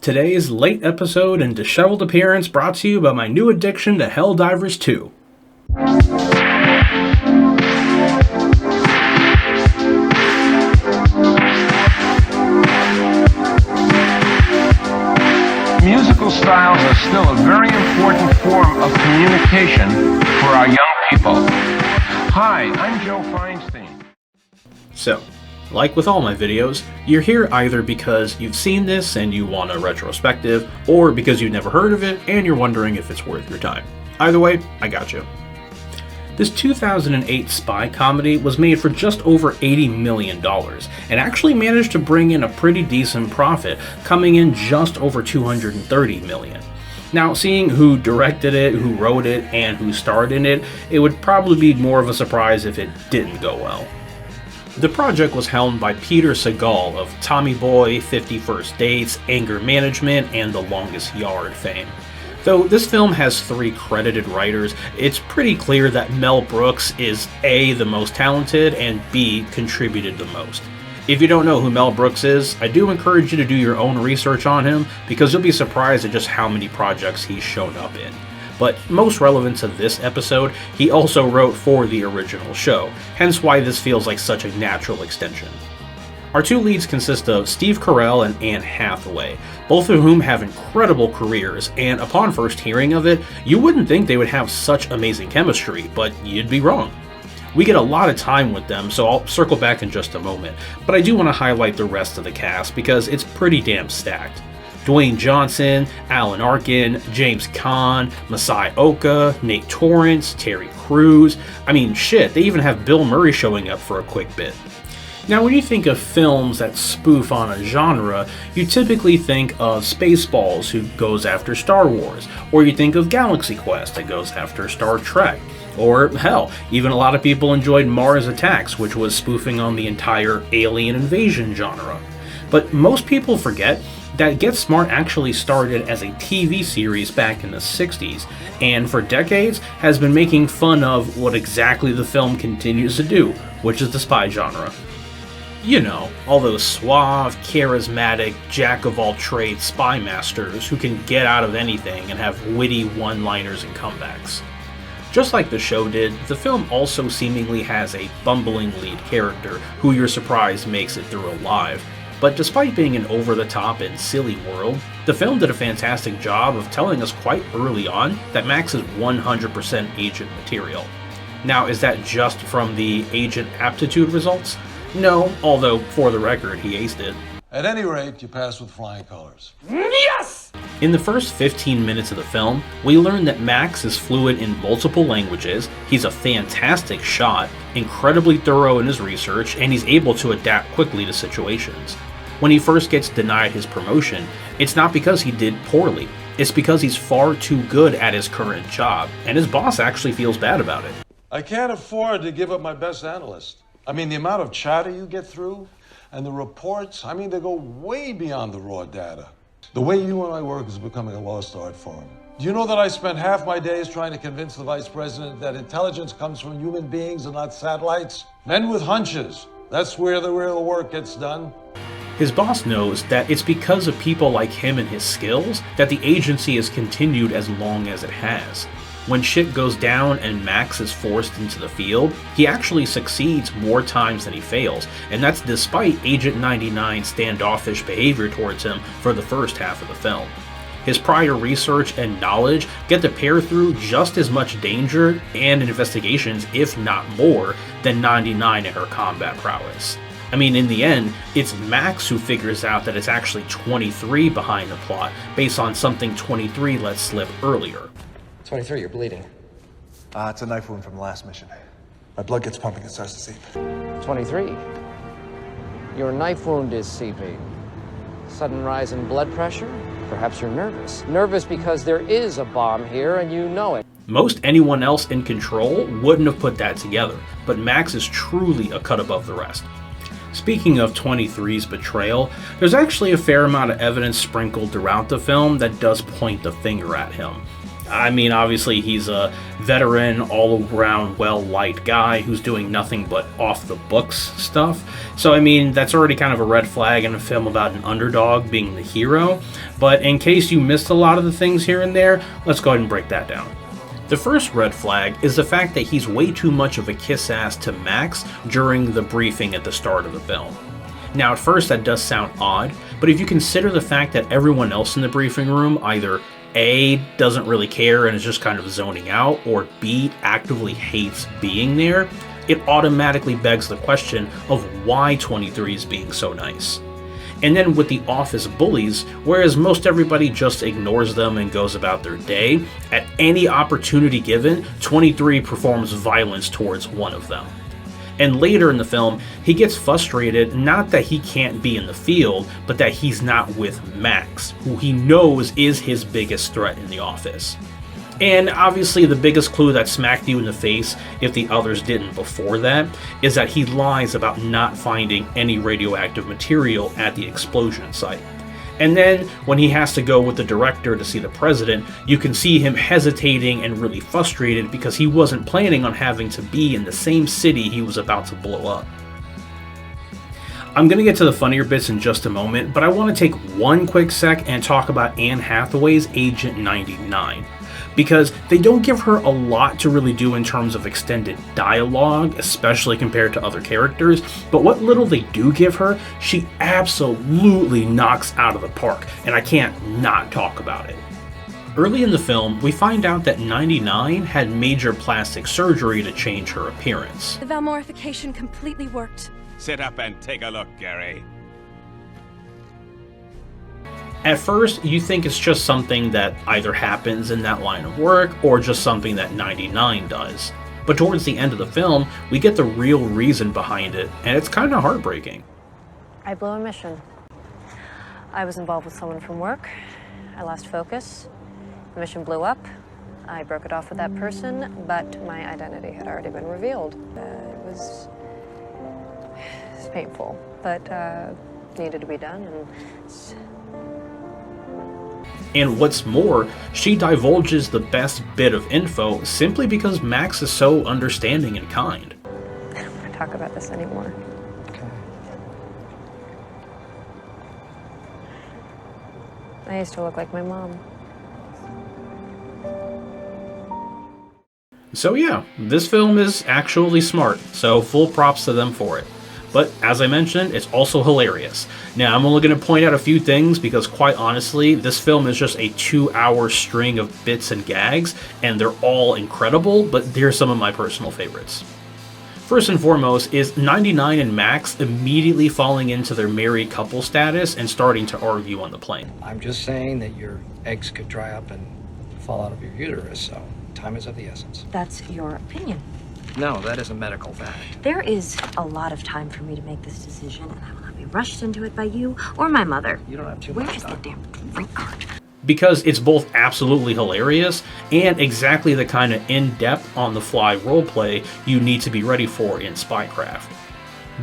Today's late episode and disheveled appearance brought to you by my new addiction to Helldivers 2. Musical styles are still a very important form of communication for our young people. Hi, I'm Joe Feinstein. So, like with all my videos, you're here either because you've seen this and you want a retrospective, or because you've never heard of it and you're wondering if it's worth your time. Either way, I got you. This 2008 spy comedy was made for just over $80 million, and actually managed to bring in a pretty decent profit, coming in just over $230 million. Now, seeing who directed it, who wrote it, and who starred in it, it would probably be more of a surprise if it didn't go well. The project was helmed by Peter Segal of Tommy Boy, 50 First Dates, Anger Management, and The Longest Yard fame. Though this film has 3 credited writers, it's pretty clear that Mel Brooks is A, the most talented, and B, contributed the most. If you don't know who Mel Brooks is, I do encourage you to do your own research on him, because you'll be surprised at just how many projects he's shown up in. But most relevant to this episode, he also wrote for the original show, hence why this feels like such a natural extension. Our 2 leads consist of Steve Carell and Anne Hathaway, both of whom have incredible careers, and upon first hearing of it, you wouldn't think they would have such amazing chemistry, but you'd be wrong. We get a lot of time with them, so I'll circle back in just a moment, but I do want to highlight the rest of the cast because it's pretty damn stacked. Dwayne Johnson, Alan Arkin, James Caan, Masai Oka, Nate Torrance, Terry Crews. I mean, shit, they even have Bill Murray showing up for a quick bit. Now, when you think of films that spoof on a genre, you typically think of Spaceballs, who goes after Star Wars, or you think of Galaxy Quest, that goes after Star Trek. Or, hell, even a lot of people enjoyed Mars Attacks, which was spoofing on the entire alien invasion genre. But most people forget that Get Smart actually started as a TV series back in the 60s, and for decades has been making fun of what exactly the film continues to do, which is the spy genre. You know, all those suave, charismatic, jack-of-all-trades spy masters who can get out of anything and have witty one-liners and comebacks. Just like the show did, the film also seemingly has a bumbling lead character who you're surprised makes it through alive. But despite being an over-the-top and silly world, the film did a fantastic job of telling us quite early on that Max is 100% agent material. Now, is that just from the agent aptitude results? No, although, for the record, he aced it. At any rate, you passed with flying colors. Yes! In the first 15 minutes of the film, we learn that Max is fluent in multiple languages, he's a fantastic shot, incredibly thorough in his research, and he's able to adapt quickly to situations. When he first gets denied his promotion, it's not because he did poorly, it's because he's far too good at his current job, and his boss actually feels bad about it. I can't afford to give up my best analyst. I mean, the amount of chatter you get through, and the reports, I mean, they go way beyond the raw data. The way you and I work is becoming a lost art form. Do you know that I spend half my days trying to convince the vice president that intelligence comes from human beings and not satellites? Men with hunches. That's where the real work gets done. His boss knows that it's because of people like him and his skills that the agency has continued as long as it has. When shit goes down and Max is forced into the field, he actually succeeds more times than he fails, and that's despite Agent 99's standoffish behavior towards him for the first half of the film. His prior research and knowledge get to pair through just as much danger and investigations, if not more, than 99 in her combat prowess. I mean, in the end, it's Max who figures out that it's actually 23 behind the plot, based on something 23 let slip earlier. 23, you're bleeding. It's a knife wound from the last mission. My blood gets pumping, it starts to seep. 23. Your knife wound is seeping. Sudden rise in blood pressure? Perhaps you're nervous. Nervous because there is a bomb here and you know it. Most anyone else in control wouldn't have put that together, but Max is truly a cut above the rest. Speaking of 23's betrayal, there's actually a fair amount of evidence sprinkled throughout the film that does point the finger at him. I mean, obviously he's a veteran, all-around, well-liked guy who's doing nothing but off-the-books stuff. So, I mean, that's already kind of a red flag in a film about an underdog being the hero. But in case you missed a lot of the things here and there, let's go ahead and break that down. The first red flag is the fact that he's way too much of a kiss-ass to Max during the briefing at the start of the film. Now, at first that does sound odd, but if you consider the fact that everyone else in the briefing room either A, doesn't really care and is just kind of zoning out, or B, actively hates being there, it automatically begs the question of why 23 is being so nice. And then with the office bullies, whereas most everybody just ignores them and goes about their day, at any opportunity given, 23 performs violence towards one of them. And later in the film, he gets frustrated, not that he can't be in the field, but that he's not with Max, who he knows is his biggest threat in the office. And obviously the biggest clue that smacked you in the face, if the others didn't before that, is that he lies about not finding any radioactive material at the explosion site. And then, when he has to go with the director to see the president, you can see him hesitating and really frustrated because he wasn't planning on having to be in the same city he was about to blow up. I'm going to get to the funnier bits in just a moment, but I want to take one quick sec and talk about Anne Hathaway's Agent 99. Because they don't give her a lot to really do in terms of extended dialogue, especially compared to other characters, but what little they do give her, she absolutely knocks out of the park, and I can't not talk about it. Early in the film, we find out that 99 had major plastic surgery to change her appearance. The valmorification completely worked. Sit up and take a look, Gary. At first, you think it's just something that either happens in that line of work or just something that 99 does. But towards the end of the film, we get the real reason behind it, and it's kind of heartbreaking. I blew a mission. I was involved with someone from work. I lost focus. The mission blew up. I broke it off with that person, but my identity had already been revealed. It was painful, but needed to be done. And what's more, she divulges the best bit of info simply because Max is so understanding and kind. I don't want to talk about this anymore. Okay. I used to look like my mom. So yeah, this film is actually smart, so full props to them for it. But as I mentioned, it's also hilarious. Now, I'm only going to point out a few things because quite honestly, this film is just a 2-hour string of bits and gags, and they're all incredible, but they're some of my personal favorites. First and foremost is 99 and Max immediately falling into their married couple status and starting to argue on the plane. I'm just saying that your eggs could dry up and fall out of your uterus, so time is of the essence. That's your opinion. No, that is a medical fact. There is a lot of time for me to make this decision, and I will not be rushed into it by you or my mother. You don't have too much Where is the time. damn drink card? Because it's both absolutely hilarious and exactly the kind of in-depth, on-the-fly roleplay you need to be ready for in Spycraft.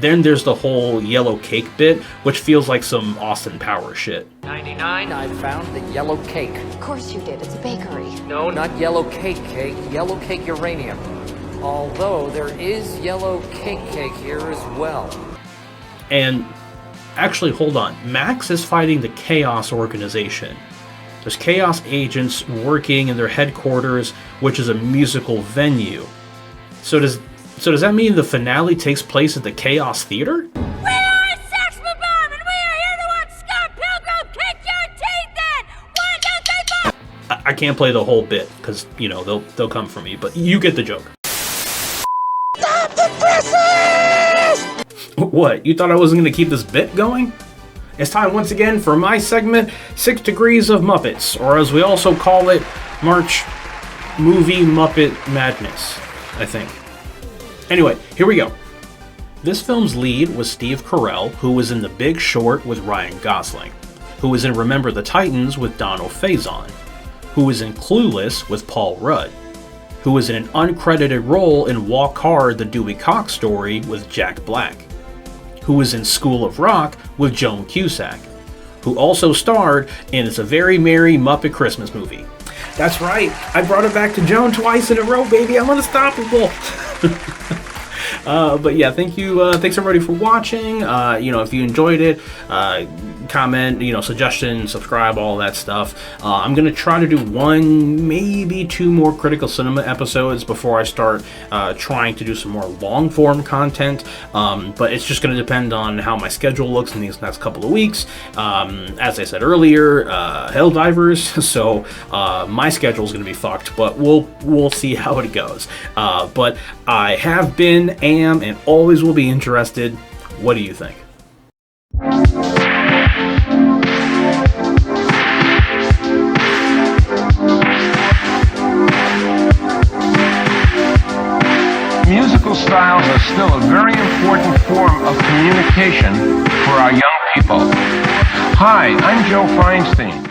Then there's the whole yellow cake bit, which feels like some Austin Powers shit. 99, I found the yellow cake. Of course you did. It's a bakery. No, not yellow cake, yellow cake uranium. Although there is yellow cake here as well. And actually, hold on. Max is fighting the Chaos organization. There's Chaos agents working in their headquarters, which is a musical venue. So does that mean the finale takes place at the Chaos Theater? We are Sex Bomb, and we are here to watch Scott Pilgrim kick your teeth in! 1, 2, 3, 4! I can't play the whole bit, because, you know, they'll come for me, but you get the joke. Stop the presses! What, you thought I wasn't going to keep this bit going? It's time once again for my segment, 6 Degrees of Muppets, or as we also call it, March Movie Muppet Madness, I think. Anyway, here we go. This film's lead was Steve Carell, who was in The Big Short with Ryan Gosling, who was in Remember the Titans with Donald Faison, who was in Clueless with Paul Rudd, who was in an uncredited role in Walk Hard, the Dewey Cox story with Jack Black, who was in School of Rock with Joan Cusack, who also starred in It's a Very Merry Muppet Christmas Movie. That's right. I brought it back to Joan twice in a row, baby. I'm unstoppable. But yeah, thank you. Thanks everybody for watching. If you enjoyed it, comment, suggestions, subscribe, all that stuff. I'm gonna try to do 1, maybe 2 more Critical Cinema episodes before I start trying to do some more long-form content. But it's just gonna depend on how my schedule looks in these next couple of weeks. As I said earlier, hell divers, so my schedule is gonna be fucked. But we'll see how it goes. But I have been, am, and always will be interested. What do you think? Musical styles are still a very important form of communication for our young people. Hi, I'm Joe Feinstein.